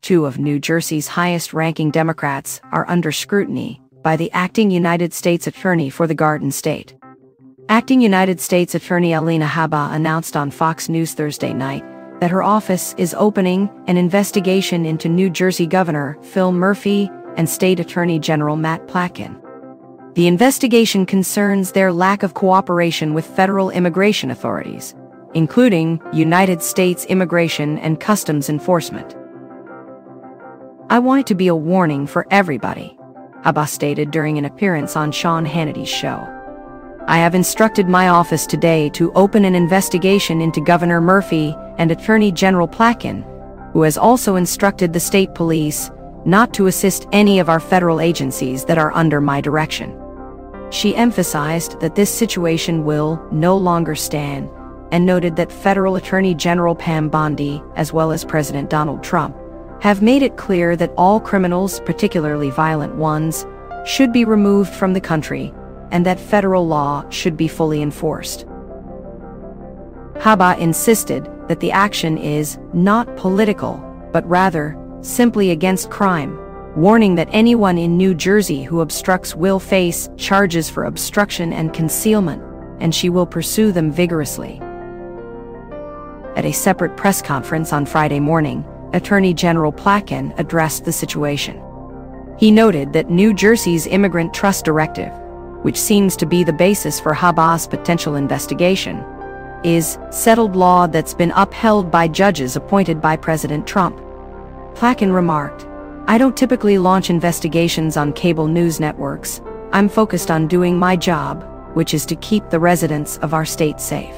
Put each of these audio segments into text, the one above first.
Two of New Jersey's highest-ranking Democrats are under scrutiny by the acting United States Attorney for the Garden State. Acting United States Attorney Alina Habba announced on Fox News Thursday night that her office is opening an investigation into New Jersey Governor Phil Murphy and State Attorney General Matt Platkin. The investigation concerns their lack of cooperation with federal immigration authorities, including United States Immigration and Customs Enforcement. "I want it to be a warning for everybody," Habba stated during an appearance on Sean Hannity's show. "I have instructed my office today to open an investigation into Governor Murphy and Attorney General Platkin, who has also instructed the state police not to assist any of our federal agencies that are under my direction." She emphasized that this situation will no longer stand and noted that Federal Attorney General Pam Bondi, as well as President Donald Trump, have made it clear that all criminals, particularly violent ones, should be removed from the country and that federal law should be fully enforced. Habba insisted that the action is not political, but rather simply against crime, warning that anyone in New Jersey who obstructs will face charges for obstruction and concealment, and she will pursue them vigorously. At a separate press conference on Friday morning, Attorney General Platkin addressed the situation. He noted that New Jersey's Immigrant Trust Directive, which seems to be the basis for Habba's potential investigation, is settled law that's been upheld by judges appointed by President Trump. Platkin remarked, "I don't typically launch investigations on cable news networks. I'm focused on doing my job, which is to keep the residents of our state safe."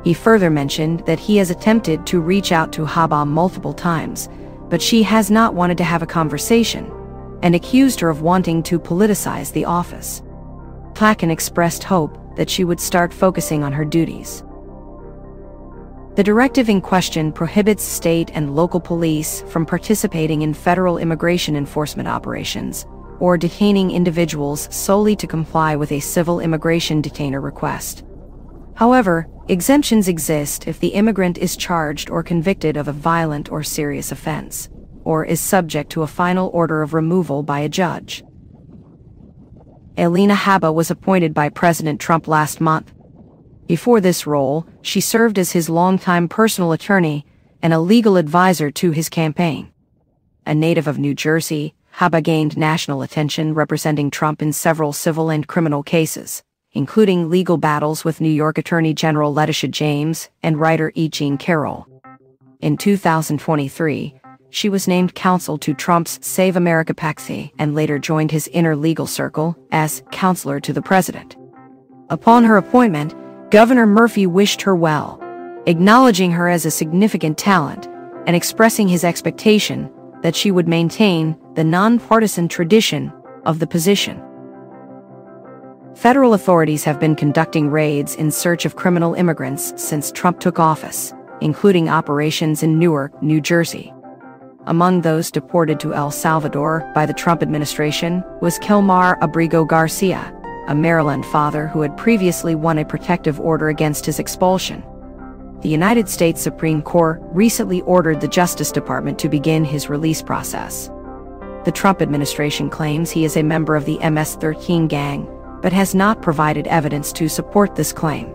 He further mentioned that he has attempted to reach out to Habba multiple times, but she has not wanted to have a conversation, and accused her of wanting to politicize the office. Platkin expressed hope that she would start focusing on her duties. The directive in question prohibits state and local police from participating in federal immigration enforcement operations or detaining individuals solely to comply with a civil immigration detainer request. However, exemptions exist if the immigrant is charged or convicted of a violent or serious offense, or is subject to a final order of removal by a judge. Alina Habba was appointed by President Trump last month. Before this role, she served as his longtime personal attorney and a legal advisor to his campaign. A native of New Jersey, Habba gained national attention representing Trump in several civil and criminal cases, including legal battles with New York Attorney General Letitia James and writer E. Jean Carroll. In 2023, she was named counsel to Trump's Save America PAC and later joined his inner legal circle as counselor to the president. Upon her appointment, Governor Murphy wished her well, acknowledging her as a significant talent and expressing his expectation that she would maintain the nonpartisan tradition of the position. Federal authorities have been conducting raids in search of criminal immigrants since Trump took office, including operations in Newark, New Jersey. Among those deported to El Salvador by the Trump administration was Kelmar Abrigo Garcia, a Maryland father who had previously won a protective order against his expulsion. The United States Supreme Court recently ordered the Justice Department to begin his release process. The Trump administration claims he is a member of the MS-13 gang, but has not provided evidence to support this claim.